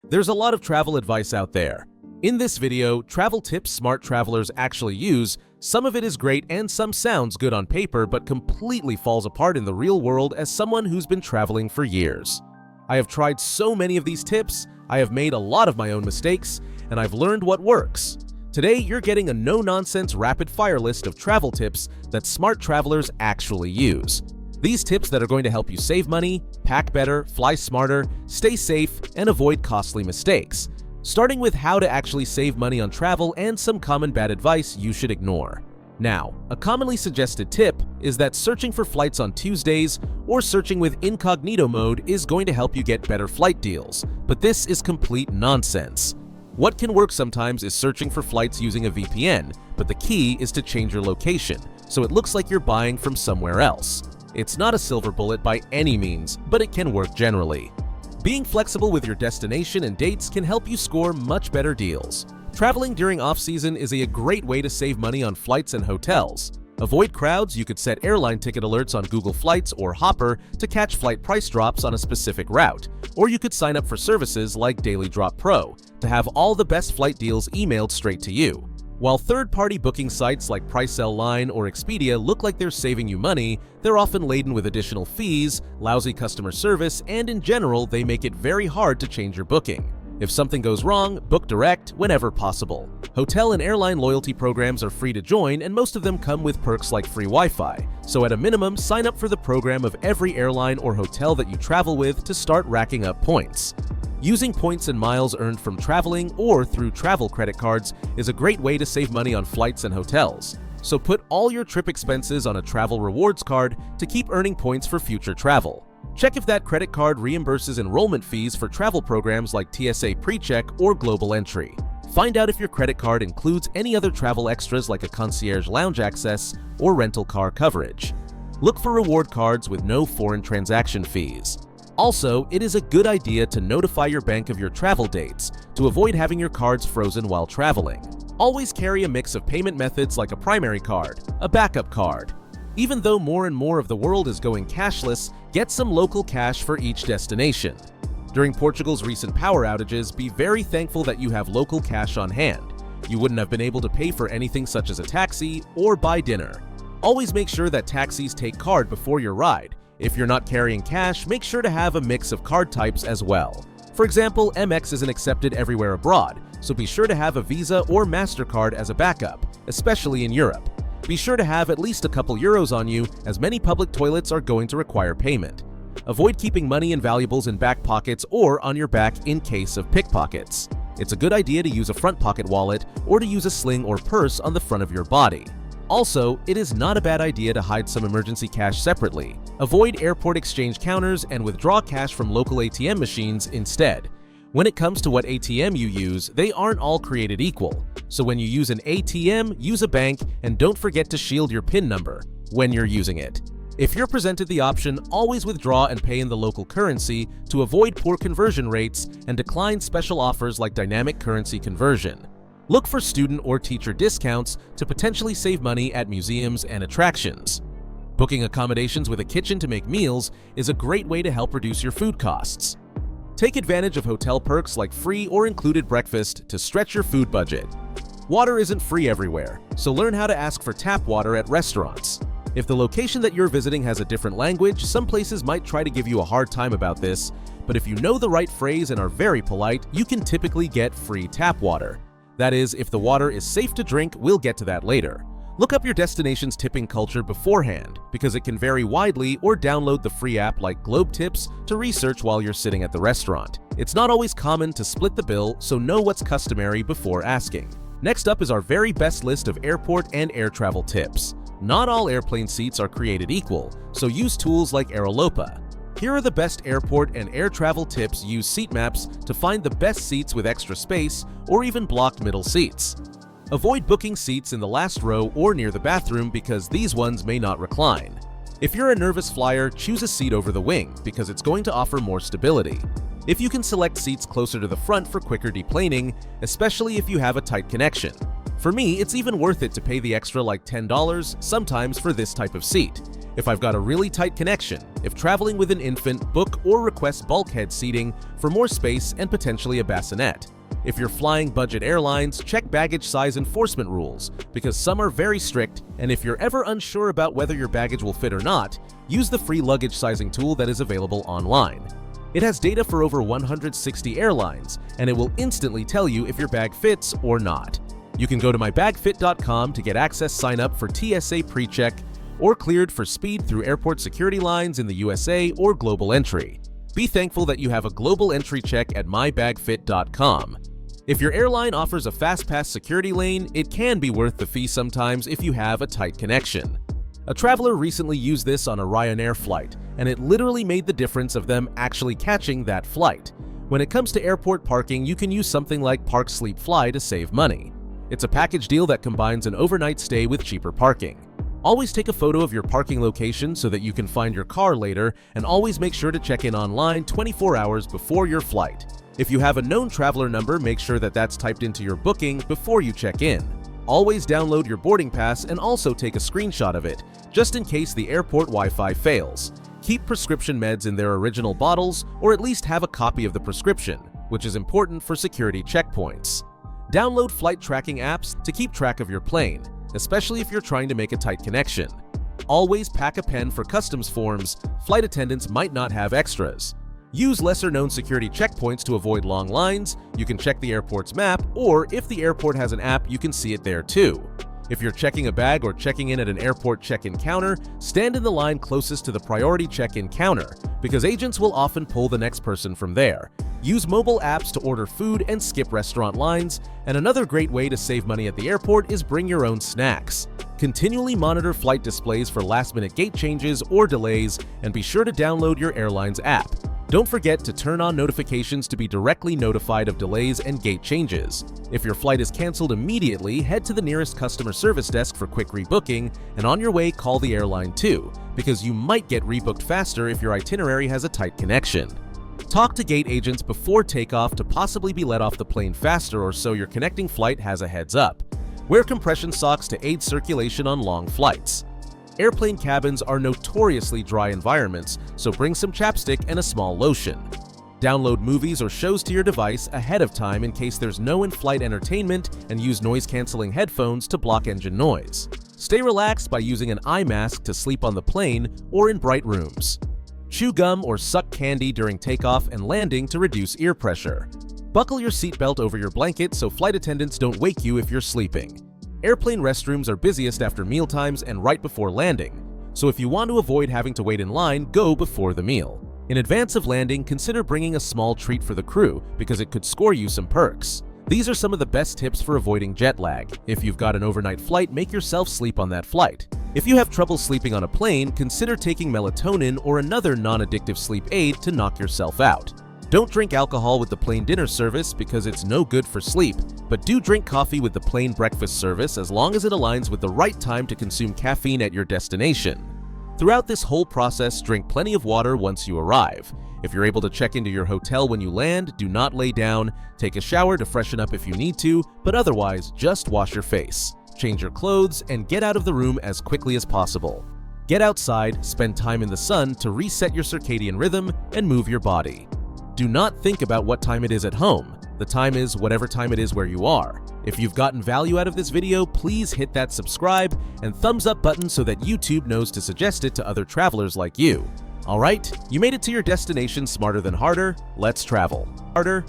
There's a lot of travel advice out there. In this video, travel tips smart travelers actually use. Some of it is great and some sounds good on paper but completely falls apart in the real world as someone who's been traveling for years. I have tried so many of these tips, I have made a lot of my own mistakes, and I've learned what works. Today, you're getting a no-nonsense rapid-fire list of travel tips that smart travelers actually use. These tips that are going to help you save money, pack better, fly smarter, stay safe, and avoid costly mistakes. Starting with how to actually save money on travel and some common bad advice you should ignore. Now, a commonly suggested tip is that searching for flights on Tuesdays or searching with incognito mode is going to help you get better flight deals, but this is complete nonsense. What can work sometimes is searching for flights using a VPN, but the key is to change your location, so it looks like you're buying from somewhere else. It's not a silver bullet by any means, but it can work generally. Being flexible with your destination and dates can help you score much better deals. Traveling during off-season is a great way to save money on flights and hotels. Avoid crowds. You could set airline ticket alerts on Google Flights or Hopper to catch flight price drops on a specific route, or you could sign up for services like Daily Drop Pro to have all the best flight deals emailed straight to you. While third-party booking sites like PriceLine or Expedia look like they're saving you money, they're often laden with additional fees, lousy customer service, and in general, they make it very hard to change your booking. If something goes wrong, book direct whenever possible. Hotel and airline loyalty programs are free to join, and most of them come with perks like free Wi-Fi. So at a minimum, sign up for the program of every airline or hotel that you travel with to start racking up points. Using points and miles earned from traveling or through travel credit cards is a great way to save money on flights and hotels. So put all your trip expenses on a travel rewards card to keep earning points for future travel. Check if that credit card reimburses enrollment fees for travel programs like TSA PreCheck or Global Entry. Find out if your credit card includes any other travel extras like a concierge lounge access or rental car coverage. Look for reward cards with no foreign transaction fees. Also, it is a good idea to notify your bank of your travel dates to avoid having your cards frozen while traveling. Always carry a mix of payment methods like a primary card, a backup card. Even though more and more of the world is going cashless, get some local cash for each destination. During Portugal's recent power outages, be very thankful that you have local cash on hand. You wouldn't have been able to pay for anything such as a taxi or buy dinner. Always make sure that taxis take card before your ride. If you're not carrying cash, make sure to have a mix of card types as well. For example, Amex isn't accepted everywhere abroad, so be sure to have a Visa or MasterCard as a backup, especially in Europe. Be sure to have at least a couple euros on you, as many public toilets are going to require payment. Avoid keeping money and valuables in back pockets or on your back in case of pickpockets. It's a good idea to use a front pocket wallet or to use a sling or purse on the front of your body. Also, it is not a bad idea to hide some emergency cash separately. Avoid airport exchange counters and withdraw cash from local ATM machines instead. When it comes to what ATM you use, they aren't all created equal. So when you use an ATM, use a bank, and don't forget to shield your PIN number when you're using it. If you're presented the option, always withdraw and pay in the local currency to avoid poor conversion rates and decline special offers like dynamic currency conversion. Look for student or teacher discounts to potentially save money at museums and attractions. Booking accommodations with a kitchen to make meals is a great way to help reduce your food costs. Take advantage of hotel perks like free or included breakfast to stretch your food budget. Water isn't free everywhere, so learn how to ask for tap water at restaurants. If the location that you're visiting has a different language, some places might try to give you a hard time about this, but if you know the right phrase and are very polite, you can typically get free tap water. That is, if the water is safe to drink, we'll get to that later. Look up your destination's tipping culture beforehand, because it can vary widely, or download the free app like Globe Tips to research while you're sitting at the restaurant. It's not always common to split the bill, so know what's customary before asking. Next up is our very best list of airport and air travel tips. Not all airplane seats are created equal, so use tools like Aerolopa. Here are the best airport and air travel tips. Use seat maps to find the best seats with extra space or even blocked middle seats. Avoid booking seats in the last row or near the bathroom because these ones may not recline. If you're a nervous flyer, choose a seat over the wing because it's going to offer more stability. If you can select seats closer to the front for quicker deplaning, especially if you have a tight connection. For me, it's even worth it to pay the extra like $10 sometimes for this type of seat. If I've got a really tight connection, if traveling with an infant, book or request bulkhead seating for more space and potentially a bassinet. If you're flying budget airlines, check baggage size enforcement rules, because some are very strict, and if you're ever unsure about whether your baggage will fit or not, use the free luggage sizing tool that is available online. It has data for over 160 airlines, and it will instantly tell you if your bag fits or not. You can go to mybagfit.com to get access sign up for TSA PreCheck or cleared for speed through airport security lines in the USA or global entry. Be thankful that you have a global entry check at mybagfit.com. If your airline offers a FastPass security lane, it can be worth the fee sometimes if you have a tight connection. A traveler recently used this on a Ryanair flight, and it literally made the difference of them actually catching that flight. When it comes to airport parking, you can use something like Park Sleep Fly to save money. It's a package deal that combines an overnight stay with cheaper parking. Always take a photo of your parking location so that you can find your car later, and always make sure to check in online 24 hours before your flight. If you have a known traveler number, make sure that that's typed into your booking before you check in. Always download your boarding pass and also take a screenshot of it, just in case the airport Wi-Fi fails. Keep prescription meds in their original bottles, or at least have a copy of the prescription, which is important for security checkpoints. Download flight tracking apps to keep track of your plane, especially if you're trying to make a tight connection. Always pack a pen for customs forms. Flight attendants might not have extras. Use lesser-known security checkpoints to avoid long lines. You can check the airport's map, or if the airport has an app, you can see it there too. If you're checking a bag or checking in at an airport check-in counter, stand in the line closest to the priority check-in counter, because agents will often pull the next person from there. Use mobile apps to order food and skip restaurant lines, and another great way to save money at the airport is bring your own snacks. Continually monitor flight displays for last-minute gate changes or delays, and be sure to download your airline's app. Don't forget to turn on notifications to be directly notified of delays and gate changes. If your flight is canceled immediately, head to the nearest customer service desk for quick rebooking, and on your way call the airline too, because you might get rebooked faster if your itinerary has a tight connection. Talk to gate agents before takeoff to possibly be let off the plane faster, or so your connecting flight has a heads up. Wear compression socks to aid circulation on long flights. Airplane cabins are notoriously dry environments, so bring some chapstick and a small lotion. Download movies or shows to your device ahead of time in case there's no in-flight entertainment, and use noise-canceling headphones to block engine noise. Stay relaxed by using an eye mask to sleep on the plane or in bright rooms. Chew gum or suck candy during takeoff and landing to reduce ear pressure. Buckle your seatbelt over your blanket so flight attendants don't wake you if you're sleeping. Airplane restrooms are busiest after mealtimes and right before landing, so if you want to avoid having to wait in line, go before the meal. In advance of landing, consider bringing a small treat for the crew, because it could score you some perks. These are some of the best tips for avoiding jet lag. If you've got an overnight flight, make yourself sleep on that flight. If you have trouble sleeping on a plane, consider taking melatonin or another non-addictive sleep aid to knock yourself out. Don't drink alcohol with the plane dinner service because it's no good for sleep, but do drink coffee with the plane breakfast service as long as it aligns with the right time to consume caffeine at your destination. Throughout this whole process, drink plenty of water once you arrive. If you're able to check into your hotel when you land, do not lay down. Take a shower to freshen up if you need to, but otherwise, just wash your face. Change your clothes and get out of the room as quickly as possible. Get outside, spend time in the sun to reset your circadian rhythm and move your body. Do not think about what time it is at home. The time is whatever time it is where you are. If you've gotten value out of this video, please hit that subscribe and thumbs up button so that YouTube knows to suggest it to other travelers like you. Alright, you made it to your destination smarter than harder. Let's travel. Harder.